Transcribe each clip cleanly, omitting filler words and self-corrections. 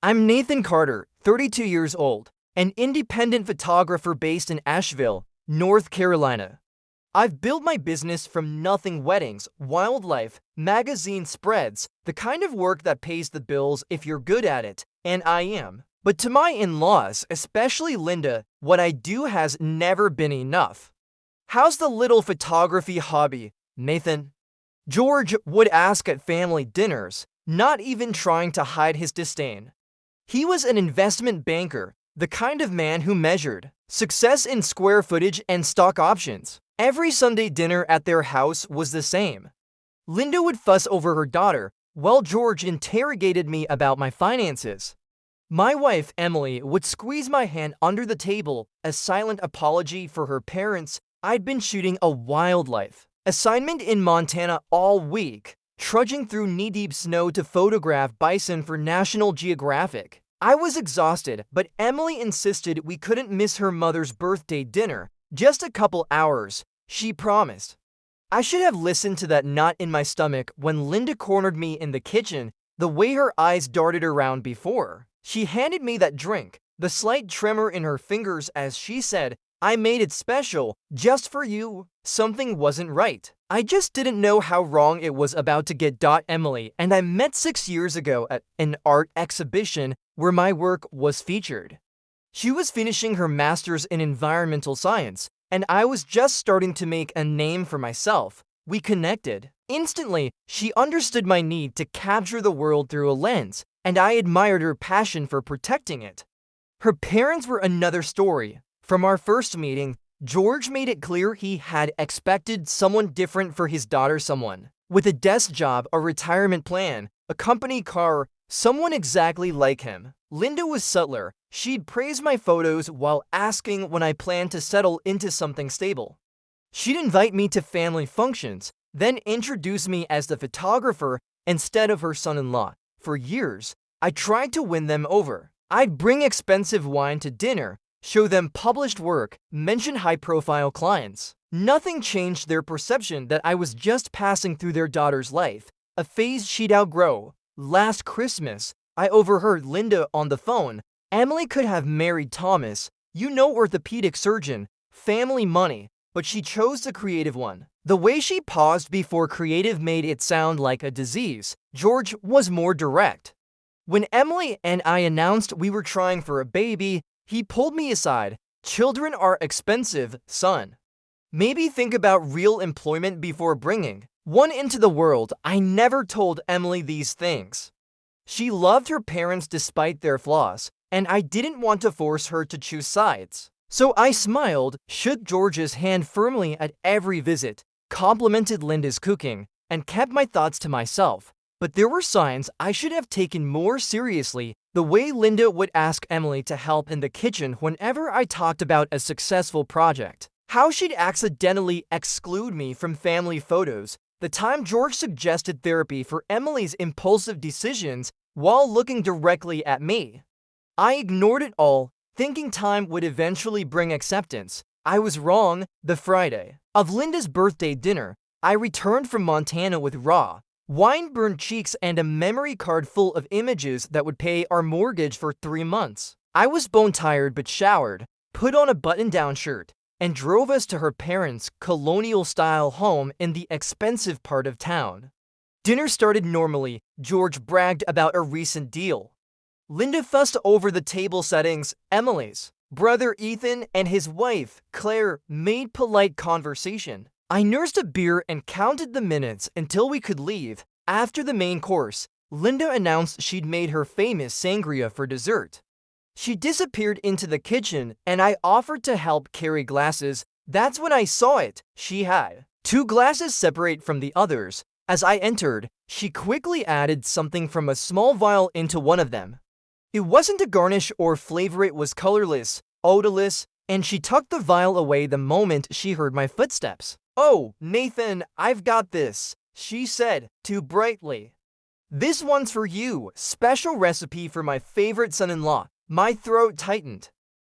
I'm Nathan Carter, 32 years old, an independent photographer based in Asheville, North Carolina. I've built my business from nothing: weddings, wildlife, magazine spreads, the kind of work that pays the bills if you're good at it, and I am. But to my in-laws, especially Linda, what I do has never been enough. "How's the little photography hobby, Nathan?" George would ask at family dinners, not even trying to hide his disdain. He was an investment banker, the kind of man who measured success in square footage and stock options. Every Sunday dinner at their house was the same. Linda would fuss over her daughter, while George interrogated me about my finances. My wife, Emily, would squeeze my hand under the table, a silent apology for her parents. I'd been shooting a wildlife assignment in Montana all week, trudging through knee-deep snow to photograph bison for National Geographic. I was exhausted, but Emily insisted we couldn't miss her mother's birthday dinner. "Just a couple hours," she promised. I should have listened to that knot in my stomach when Linda cornered me in the kitchen, the way her eyes darted around before she handed me that drink, the slight tremor in her fingers as she said, "I made it special, just for you." Something wasn't right. I just didn't know how wrong it was about to get. Emily and I met 6 years ago at an art exhibition where my work was featured. She was finishing her master's in environmental science, and I was just starting to make a name for myself. We connected. Instantly, she understood my need to capture the world through a lens, and I admired her passion for protecting it. Her parents were another story. From our first meeting, George made it clear he had expected someone different for his daughter, someone with a desk job, a retirement plan, a company car, someone exactly like him. Linda was subtler. She'd praise my photos while asking when I planned to settle into something stable. She'd invite me to family functions, then introduce me as the photographer instead of her son-in-law. For years, I tried to win them over. I'd bring expensive wine to dinner, show them published work, mention high-profile clients. Nothing changed their perception that I was just passing through their daughter's life, a phase she'd outgrow. Last Christmas, I overheard Linda on the phone. "Emily could have married Thomas, orthopedic surgeon, family money, but she chose the creative one." The way she paused before creative made it sound like a disease. George was more direct. When Emily and I announced we were trying for a baby, he pulled me aside. "Children are expensive, son. Maybe think about real employment before bringing one into the world." I never told Emily these things. She loved her parents despite their flaws, and I didn't want to force her to choose sides. So I smiled, shook George's hand firmly at every visit, complimented Linda's cooking, and kept my thoughts to myself. But there were signs I should have taken more seriously. The way Linda would ask Emily to help in the kitchen whenever I talked about a successful project. How she'd accidentally exclude me from family photos. The time George suggested therapy for Emily's impulsive decisions while looking directly at me. I ignored it all, thinking time would eventually bring acceptance. I was wrong. The Friday of Linda's birthday dinner, I returned from Montana with raw, wine-burned cheeks and a memory card full of images that would pay our mortgage for 3 months. I was bone-tired but showered, put on a button-down shirt, and drove us to her parents' colonial-style home in the expensive part of town. Dinner started normally. George bragged about a recent deal. Linda fussed over the table settings. Emily's brother Ethan and his wife, Claire, made polite conversation. I nursed a beer and counted the minutes until we could leave. After the main course, Linda announced she'd made her famous sangria for dessert. She disappeared into the kitchen, and I offered to help carry glasses. That's when I saw it. She had 2 glasses separate from the others. As I entered, she quickly added something from a small vial into one of them. It wasn't a garnish or flavor, it was colorless, odorless, and she tucked the vial away the moment she heard my footsteps. "Oh, Nathan, I've got this," she said, too brightly. "This one's for you, special recipe for my favorite son-in-law." My throat tightened.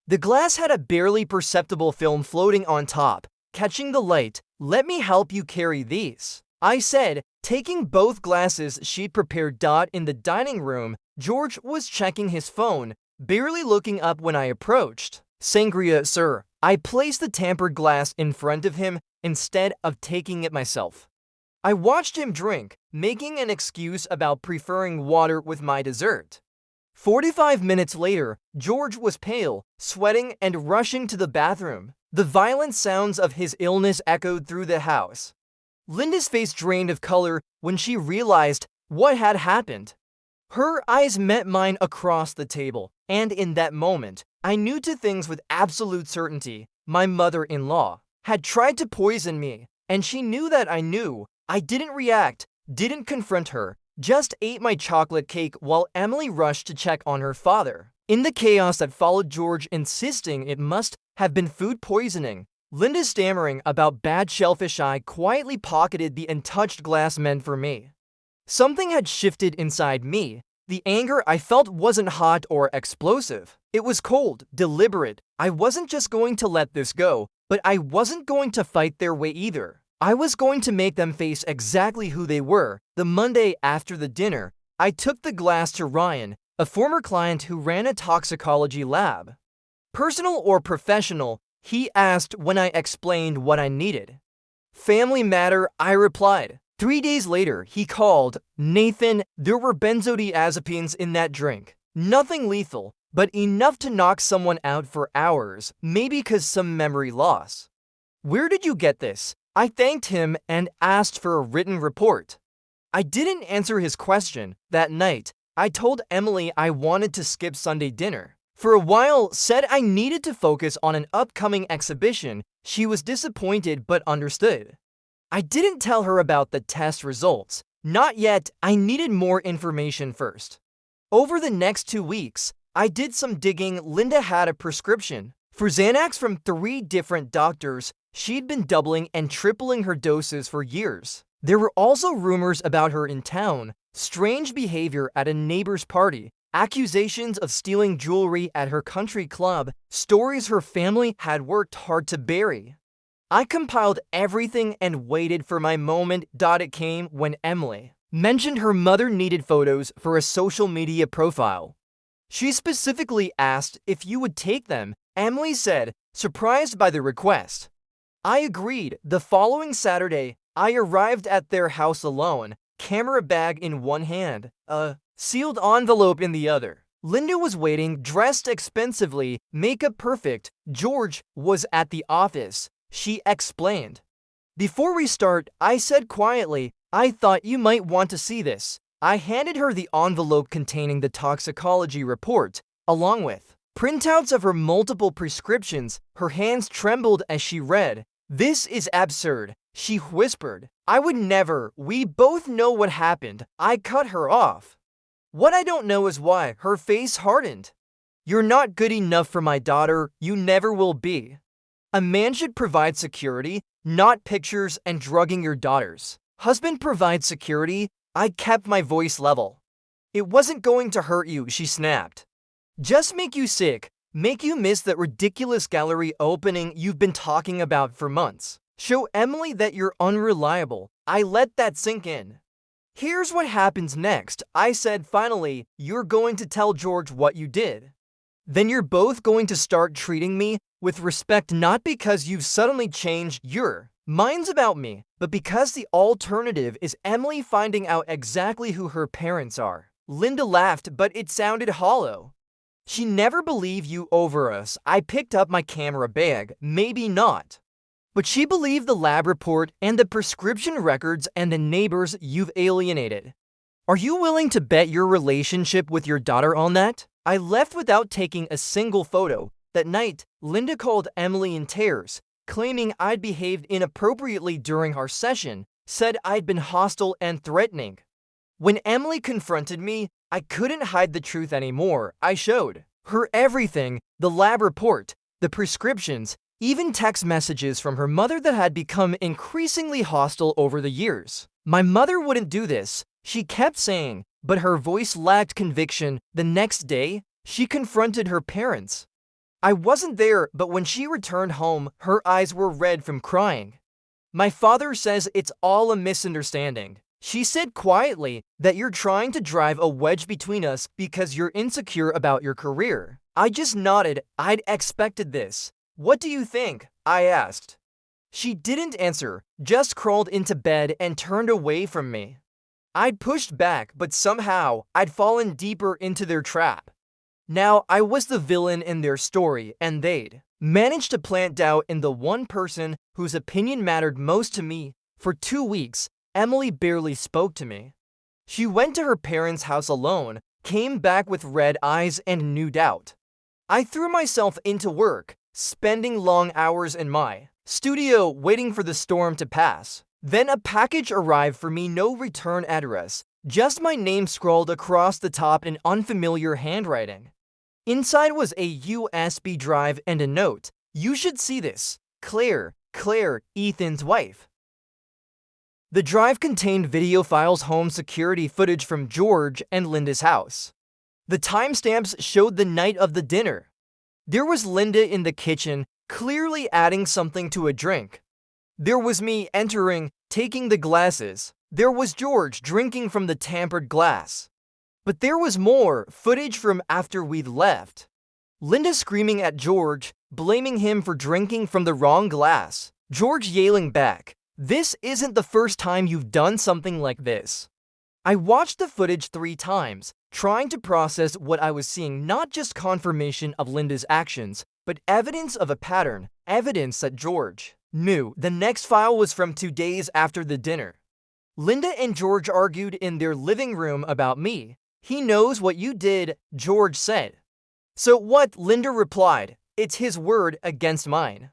The glass had a barely perceptible film floating on top, catching the light. "Let me help you carry these," I said, taking both glasses she'd prepared. In the dining room, George was checking his phone, barely looking up when I approached. "Sangria, sir." I placed the tampered glass in front of him instead of taking it myself. I watched him drink, making an excuse about preferring water with my dessert. 45 minutes later, George was pale, sweating, and rushing to the bathroom. The violent sounds of his illness echoed through the house. Linda's face drained of color when she realized what had happened. Her eyes met mine across the table, and in that moment, I knew two things with absolute certainty. My mother-in-law had tried to poison me, and she knew that I knew. I didn't react, didn't confront her, just ate my chocolate cake while Emily rushed to check on her father. In the chaos that followed, George insisting it must have been food poisoning, Linda stammering about bad shellfish, I quietly pocketed the untouched glass meant for me. Something had shifted inside me. The anger I felt wasn't hot or explosive. It was cold, deliberate. I wasn't just going to let this go, but I wasn't going to fight their way either. I was going to make them face exactly who they were. The Monday after the dinner, I took the glass to Ryan, a former client who ran a toxicology lab. "Personal or professional?" he asked when I explained what I needed. "Family matter," I replied. 3 days later, he called. "Nathan, there were benzodiazepines in that drink. Nothing lethal, but enough to knock someone out for hours, maybe because some memory loss." "Where did you get this?" I thanked him and asked for a written report. I didn't answer his question. That night, I told Emily I wanted to skip Sunday dinner. For a while, said I needed to focus on an upcoming exhibition. She was disappointed but understood. I didn't tell her about the test results. Not yet. I needed more information first. Over the next 2 weeks, I did some digging. Linda had a prescription for Xanax from 3 different doctors. She'd been doubling and tripling her doses for years. There were also rumors about her in town, strange behavior at a neighbor's party, accusations of stealing jewelry at her country club, stories her family had worked hard to bury. I compiled everything and waited for my moment. It came when Emily mentioned her mother needed photos for a social media profile. She specifically asked if you would take them. Emily said, surprised by the request. I agreed. The following Saturday, I arrived at their house alone, camera bag in one hand, a sealed envelope in the other. Linda was waiting, dressed expensively, makeup perfect. George was at the office. She explained. "Before we start," I said quietly, "I thought you might want to see this." I handed her the envelope containing the toxicology report, along with printouts of her multiple prescriptions. Her hands trembled as she read. "This is absurd," she whispered. "I would never. We both know what happened." I cut her off. "What I don't know is why." Her face hardened. "You're not good enough for my daughter. You never will be. A man should provide security, not pictures and drugging your daughters. Husband provides security." I kept my voice level. "It wasn't going to hurt you," she snapped. "Just make you sick. Make you miss that ridiculous gallery opening you've been talking about for months. Show Emily that you're unreliable." I let that sink in. "Here's what happens next," I said finally. "You're going to tell George what you did. Then you're both going to start treating me with respect, not because you've suddenly changed your minds about me, but because the alternative is Emily finding out exactly who her parents are." Linda laughed, but it sounded hollow. "She never believed you over us." I picked up my camera bag. "Maybe not. But she believed the lab report and the prescription records and the neighbors you've alienated. Are you willing to bet your relationship with your daughter on that?" I left without taking a single photo. That night, Linda called Emily in tears, claiming I'd behaved inappropriately during our session, said I'd been hostile and threatening. When Emily confronted me, I couldn't hide the truth anymore. I showed her everything, the lab report, the prescriptions, even text messages from her mother that had become increasingly hostile over the years. "My mother wouldn't do this," she kept saying, but her voice lacked conviction. The next day, she confronted her parents. I wasn't there, but when she returned home, her eyes were red from crying. "My father says it's all a misunderstanding," She said quietly that you're trying to drive a wedge between us because you're insecure about your career. I just nodded. I'd expected this. What do you think? I asked. She didn't answer, just crawled into bed and turned away from me. I'd pushed back, but somehow I'd fallen deeper into their trap. Now I was the villain in their story, and they'd managed to plant doubt in the one person whose opinion mattered most to me. For 2 weeks, Emily barely spoke to me. She went to her parents' house alone, came back with red eyes and new doubt. I threw myself into work, spending long hours in my studio waiting for the storm to pass. Then a package arrived for me, no return address, just my name scrawled across the top in unfamiliar handwriting. Inside was a USB drive and a note. You should see this. Claire, Ethan's wife. The drive contained video files, home security footage from George and Linda's house. The timestamps showed the night of the dinner. There was Linda in the kitchen, clearly adding something to a drink. There was me entering, taking the glasses. There was George drinking from the tampered glass. But there was more footage from after we'd left. Linda screaming at George, blaming him for drinking from the wrong glass. George yelling back, "This isn't the first time you've done something like this." I watched the footage 3 times, trying to process what I was seeing, not just confirmation of Linda's actions, but evidence of a pattern, evidence that George knew. The next file was from 2 days after the dinner. Linda and George argued in their living room about me. "He knows what you did," George said. "So what?" Linda replied. "It's his word against mine.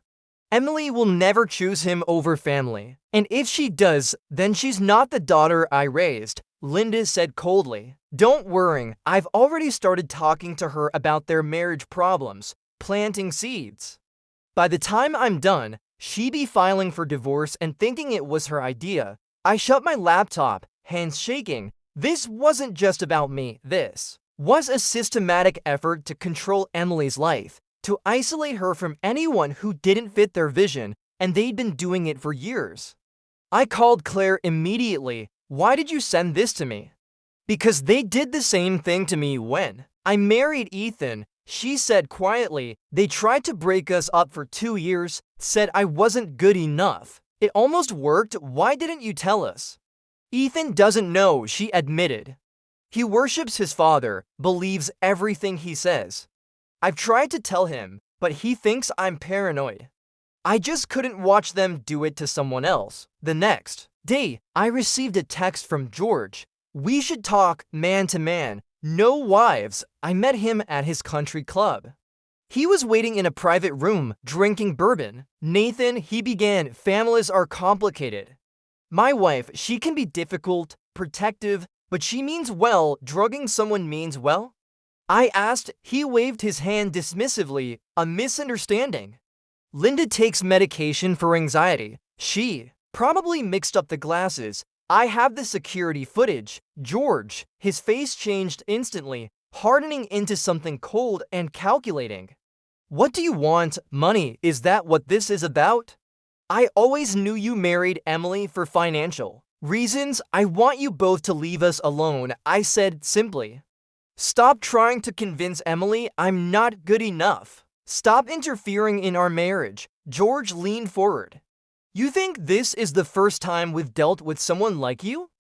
Emily will never choose him over family. And if she does, then she's not the daughter I raised," Linda said coldly. "Don't worry, I've already started talking to her about their marriage problems, planting seeds. By the time I'm done, she'd be filing for divorce and thinking it was her idea." I shut my laptop, hands shaking. This wasn't just about me. This was a systematic effort to control Emily's life, to isolate her from anyone who didn't fit their vision, and they'd been doing it for years. I called Claire immediately. "Why did you send this to me?" "Because they did the same thing to me when I married Ethan," she said quietly. "They tried to break us up for 2 years, said I wasn't good enough. It almost worked. Why didn't you tell us?" "Ethan doesn't know," she admitted. "He worships his father, believes everything he says. I've tried to tell him, but he thinks I'm paranoid. I just couldn't watch them do it to someone else." The next day, I received a text from George. "We should talk man to man, no wives." I met him at his country club. He was waiting in a private room, drinking bourbon. "Nathan," he began, "families are complicated. My wife, she can be difficult, protective, but she means well. Drugging someone means well?" I asked. He waved his hand dismissively. "A misunderstanding. Linda takes medication for anxiety. She probably mixed up the glasses. I have the security footage." George, his face changed instantly, hardening into something cold and calculating. "What do you want? Money? Is that what this is about?" "I always knew you married Emily for financial reasons. I want you both to leave us alone," I said simply. "Stop trying to convince Emily I'm not good enough. Stop interfering in our marriage." George leaned forward. "You think this is the first time we've dealt with someone like you?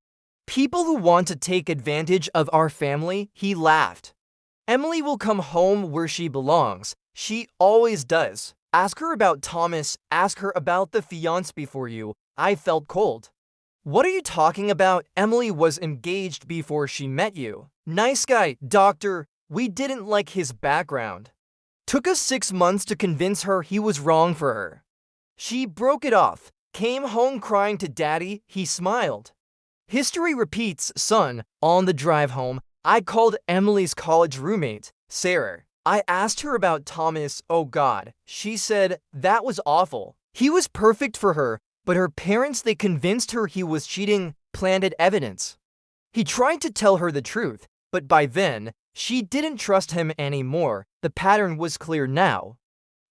People who want to take advantage of our family?" He laughed. "Emily will come home where she belongs. She always does. Ask her about Thomas. Ask her about the fiancé before you." I felt cold. "What are you talking about? Emily was engaged before she met you. Nice guy, doctor. We didn't like his background. Took us 6 months to convince her he was wrong for her. She broke it off. Came home crying to daddy." He smiled. "History repeats, son." On the drive home, I called Emily's college roommate, Sarah. I asked her about Thomas. "Oh God," she said, "that was awful. He was perfect for her, but her parents, they convinced her he was cheating, planted evidence." He tried to tell her the truth, but by then, she didn't trust him anymore. The pattern was clear now.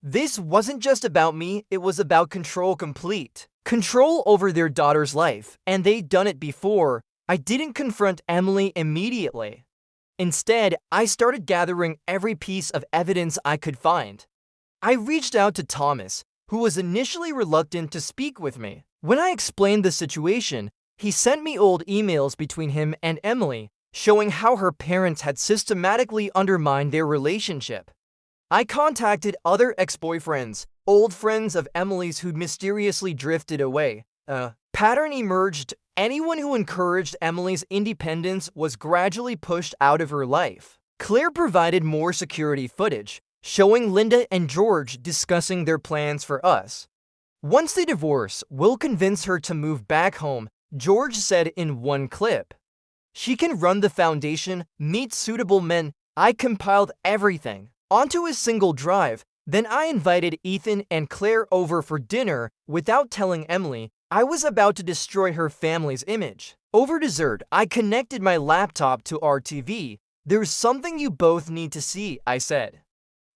This wasn't just about me, it was about control, complete control over their daughter's life, and they'd done it before. I didn't confront Emily immediately. Instead, I started gathering every piece of evidence I could find. I reached out to Thomas, who was initially reluctant to speak with me. When I explained the situation, he sent me old emails between him and Emily, showing how her parents had systematically undermined their relationship. I contacted other ex-boyfriends, old friends of Emily's who'd mysteriously drifted away. A pattern emerged. Anyone who encouraged Emily's independence was gradually pushed out of her life. Claire provided more security footage, showing Linda and George discussing their plans for us. Once they divorce, we'll convince her to move back home, George said in one clip. She can run the foundation, meet suitable men. I compiled everything onto a single drive. Then I invited Ethan and Claire over for dinner without telling Emily. I was about to destroy her family's image. Over dessert, I connected my laptop to our TV. There's something you both need to see, I said.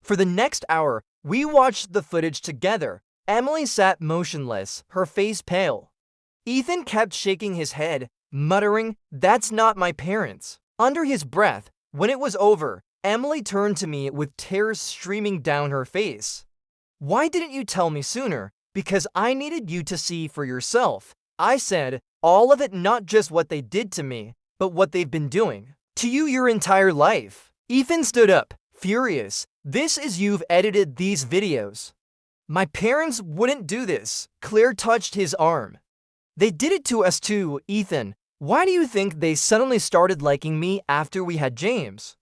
For the next hour, we watched the footage together. Emily sat motionless, her face pale. Ethan kept shaking his head, muttering, "That's not my parents." Under his breath, when it was over, Emily turned to me with tears streaming down her face. "Why didn't you tell me sooner?" "Because I needed you to see for yourself," I said, "all of it, not just what they did to me, but what they've been doing to you your entire life." Ethan stood up, furious. "This is you've edited these videos." "My parents wouldn't do this." Claire touched his arm. "They did it to us too, Ethan. Why do you think they suddenly started liking me after we had James?"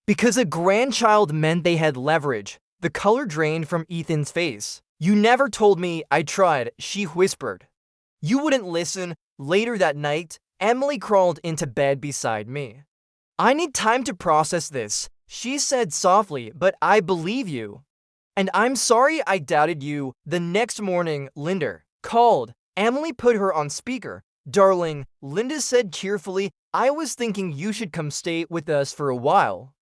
"Because a grandchild meant they had leverage." The color drained from Ethan's face. "You never told me." "I tried," she whispered. "You wouldn't listen." Later that night, Emily crawled into bed beside me. "I need time to process this," she said softly, "but I believe you. And I'm sorry I doubted you." The next morning, Linda called. Emily put her on speaker. "Darling," Linda said cheerfully, "I was thinking you should come stay with us for a while.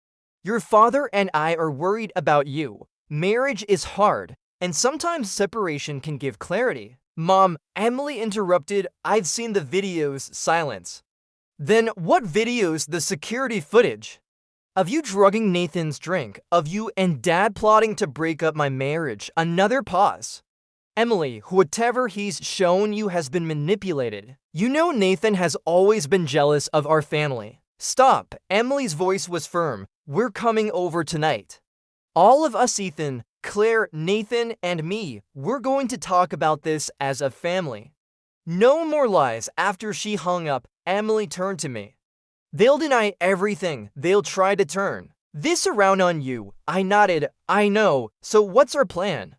Your father and I are worried about you. Marriage is hard, and sometimes separation can give clarity." "Mom," Emily interrupted, "I've seen the videos." Silence. "Then what videos?" "The security footage. Of you drugging Nathan's drink. Of you and Dad plotting to break up my marriage." Another pause. "Emily, whatever he's shown you has been manipulated. You know Nathan has always been jealous of our family." "Stop." Emily's voice was firm. "We're coming over tonight. All of us, Ethan, Claire, Nathan, and me. We're going to talk about this as a family. No more lies." After she hung up, Emily turned to me. "They'll deny everything. They'll try to turn this around on you." I nodded. "I know. So what's our plan?"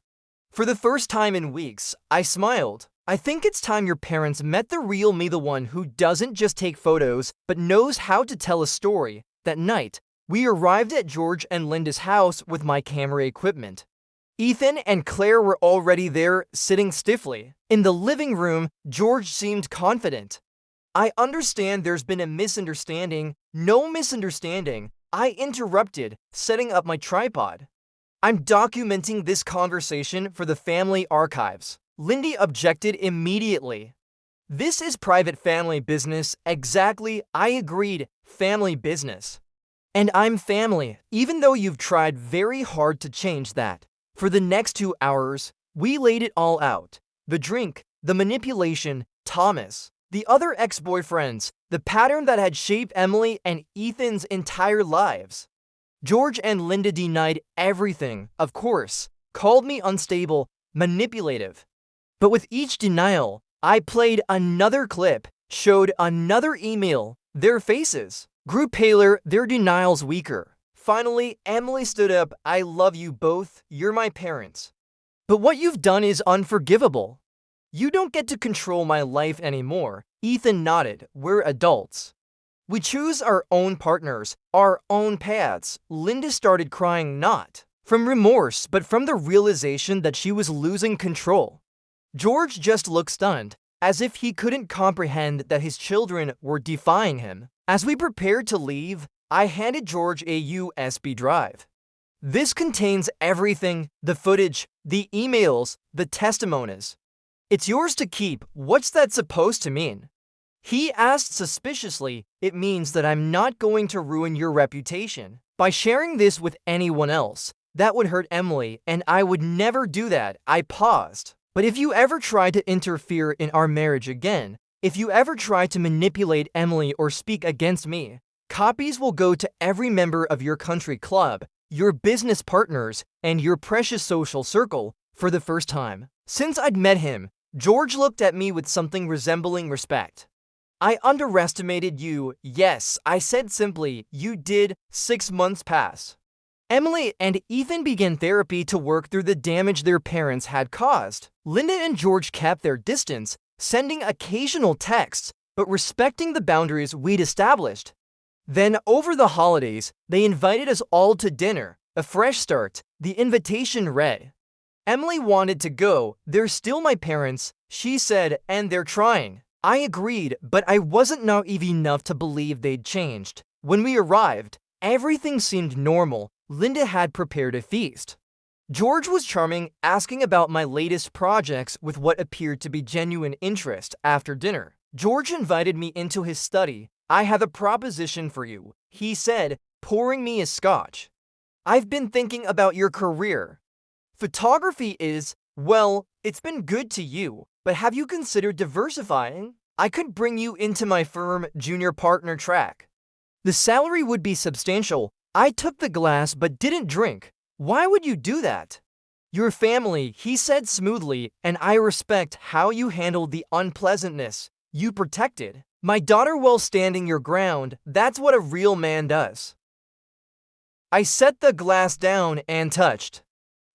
For the first time in weeks, I smiled. "I think it's time your parents met the real me, the one who doesn't just take photos, but knows how to tell a story." That night, we arrived at George and Linda's house with my camera equipment. Ethan and Claire were already there, sitting stiffly. In the living room, George seemed confident. "I understand there's been a misunderstanding." "No misunderstanding," I interrupted, setting up my tripod. "I'm documenting this conversation for the family archives." Lindy objected immediately. "This is private family business." "Exactly," I agreed, "family business. And I'm family, even though you've tried very hard to change that." For the next 2 hours, we laid it all out. The drink, the manipulation, Thomas, the other ex-boyfriends, the pattern that had shaped Emily and Ethan's entire lives. George and Linda denied everything, of course, called me unstable, manipulative. But with each denial, I played another clip, showed another email. Their faces grew paler, their denials weaker. Finally, Emily stood up. "I love you both. You're my parents. But what you've done is unforgivable. You don't get to control my life anymore." Ethan nodded. "We're adults. We choose our own partners, our own paths." Linda started crying, not from remorse, but from the realization that she was losing control. George just looked stunned, as if he couldn't comprehend that his children were defying him. As we prepared to leave, I handed George a USB drive. "This contains everything, the footage, the emails, the testimonies. It's yours to keep." "What's that supposed to mean?" He asked suspiciously, "It means that I'm not going to ruin your reputation by sharing this with anyone else. That would hurt Emily, and I would never do that." I paused. "But if you ever try to interfere in our marriage again, if you ever try to manipulate Emily or speak against me, copies will go to every member of your country club, your business partners, and your precious social circle." For the first time since I'd met him, George looked at me with something resembling respect. "I underestimated you." "Yes," I said simply. "You did." 6 months pass. Emily and Ethan began therapy to work through the damage their parents had caused. Linda and George kept their distance, sending occasional texts, but respecting the boundaries we'd established. Then, over the holidays, they invited us all to dinner. A fresh start, the invitation read. Emily wanted to go. "They're still my parents," she said, "and they're trying." I agreed, but I wasn't naive enough to believe they'd changed. When we arrived, everything seemed normal. Linda had prepared a feast. George was charming, asking about my latest projects with what appeared to be genuine interest. After dinner, George invited me into his study. "I have a proposition for you," he said, pouring me a scotch. "I've been thinking about your career. Photography is, well, it's been good to you, but have you considered diversifying? I could bring you into my firm junior partner track. The salary would be substantial." I took the glass but didn't drink. "Why would you do that?" "Your family," he said smoothly, "and I respect how you handled the unpleasantness. You protected my daughter while standing your ground. That's what a real man does." I set the glass down and touched.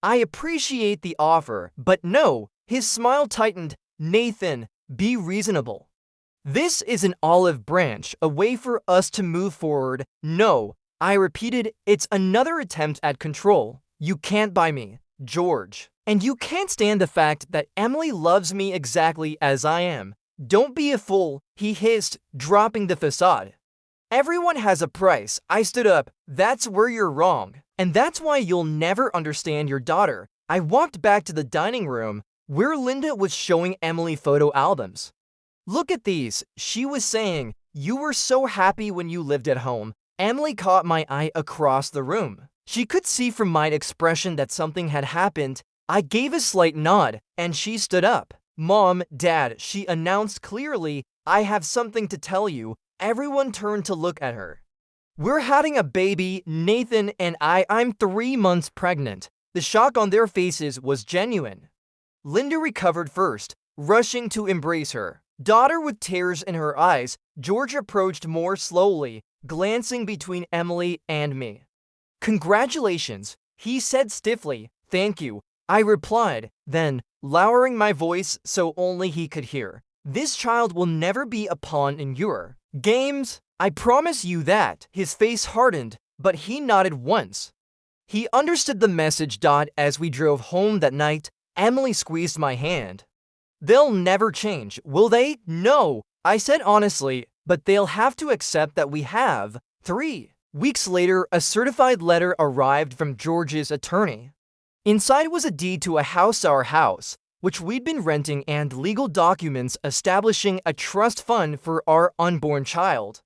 "I appreciate the offer, but no." His smile tightened. "Nathan, be reasonable. This is an olive branch, a way for us to move forward." "No," I repeated, "it's another attempt at control. You can't buy me, George. And you can't stand the fact that Emily loves me exactly as I am." "Don't be a fool," he hissed, dropping the facade. "Everyone has a price." I stood up. "That's where you're wrong. And that's why you'll never understand your daughter." I walked back to the dining room, where Linda was showing Emily photo albums. "Look at these," she was saying. "You were so happy when you lived at home." Emily caught my eye across the room. She could see from my expression that something had happened. I gave a slight nod, and she stood up. "Mom, Dad," she announced clearly, "I have something to tell you." Everyone turned to look at her. "We're having a baby, Nathan and I'm 3 months pregnant." The shock on their faces was genuine. Linda recovered first, rushing to embrace her daughter with tears in her eyes. George approached more slowly, glancing between Emily and me. "Congratulations," he said stiffly. "Thank you," I replied, then, lowering my voice so only he could hear, "This child will never be a pawn in your games. I promise you that." His face hardened, but he nodded once. He understood the message. As we drove home that night, Emily squeezed my hand. "They'll never change, will they?" "No," I said honestly, "but they'll have to accept that we have." 3 weeks later, a certified letter arrived from George's attorney. Inside was a deed to our house, which we'd been renting, and legal documents establishing a trust fund for our unborn child.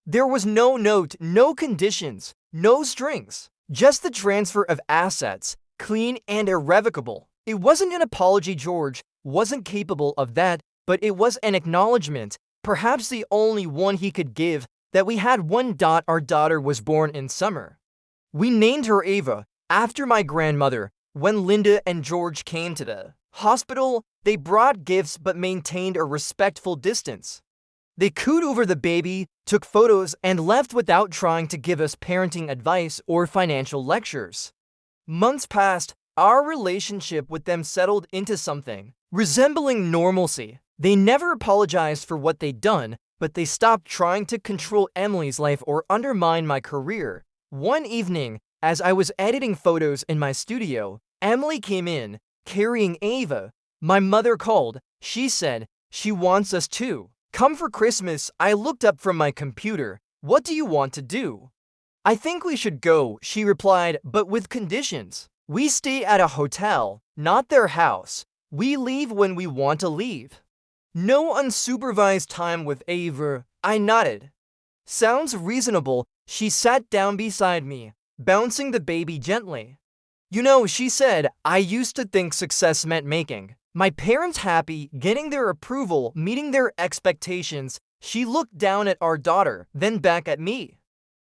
There was no note, no conditions, no strings, just the transfer of assets, clean and irrevocable. It wasn't an apology. George wasn't capable of that, but it was an acknowledgement, perhaps the only one he could give, that we had one. Our daughter was born in summer. We named her Ava, after my grandmother. When Linda and George came to the hospital, they brought gifts but maintained a respectful distance. They cooed over the baby, took photos, and left without trying to give us parenting advice or financial lectures. Months passed. Our relationship with them settled into something resembling normalcy. They never apologized for what they'd done, but they stopped trying to control Emily's life or undermine my career. One evening, as I was editing photos in my studio, Emily came in, carrying Ava. My mother called. She said she wants us to come for Christmas. I looked up from my computer. "What do you want to do?" "I think we should go," she replied, "but with conditions. We stay at a hotel, not their house. We leave when we want to leave." No unsupervised time with Ava. I nodded. Sounds reasonable. She sat down beside me, bouncing the baby gently. You know, she said, I used to think success meant making my parents happy, getting their approval, meeting their expectations. She looked down at our daughter, then back at me.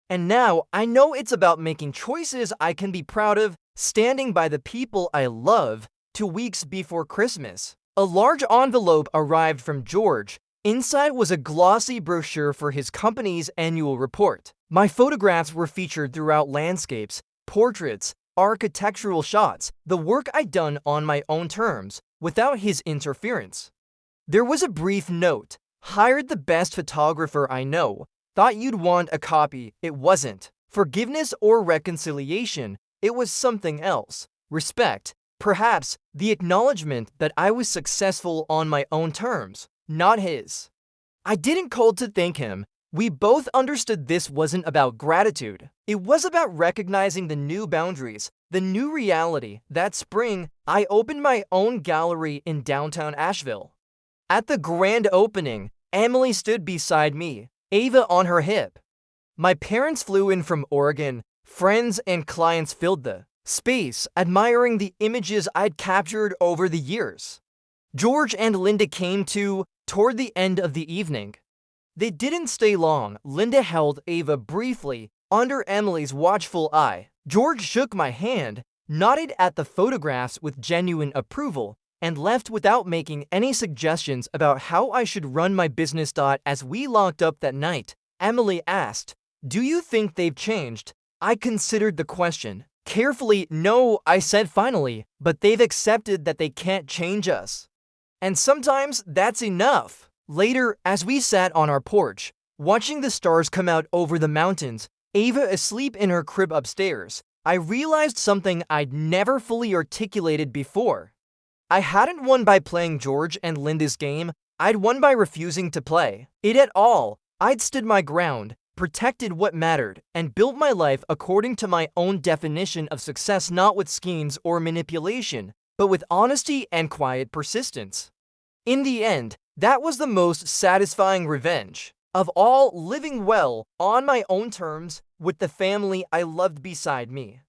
And now I know it's about making choices I can be proud of, standing by the people I love. 2 weeks before Christmas, a large envelope arrived from George. Inside was a glossy brochure for his company's annual report. My photographs were featured throughout landscapes, portraits, architectural shots, the work I'd done on my own terms, without his interference. There was a brief note: hired the best photographer I know. Thought you'd want a copy. It wasn't forgiveness or reconciliation. It was something else. Respect. Perhaps the acknowledgement that I was successful on my own terms, not his. I didn't call to thank him. We both understood this wasn't about gratitude. It was about recognizing the new boundaries, the new reality. That spring, I opened my own gallery in downtown Asheville. At the grand opening, Emily stood beside me, Ava on her hip. My parents flew in from Oregon. Friends and clients filled the space, admiring the images I'd captured over the years. George and Linda came too, toward the end of the evening. They didn't stay long. Linda held Ava briefly, under Emily's watchful eye. George shook my hand, nodded at the photographs with genuine approval, and left without making any suggestions about how I should run my business. As we locked up that night, Emily asked, "Do you think they've changed?" I considered the question carefully. No, I said finally, but they've accepted that they can't change us. And sometimes that's enough. Later, as we sat on our porch, watching the stars come out over the mountains, Ava asleep in her crib upstairs, I realized something I'd never fully articulated before. I hadn't won by playing George and Linda's game. I'd won by refusing to play it at all. I'd stood my ground, protected what mattered, and built my life according to my own definition of success, not with schemes or manipulation, but with honesty and quiet persistence. In the end, that was the most satisfying revenge of all, living well, on my own terms, with the family I loved beside me.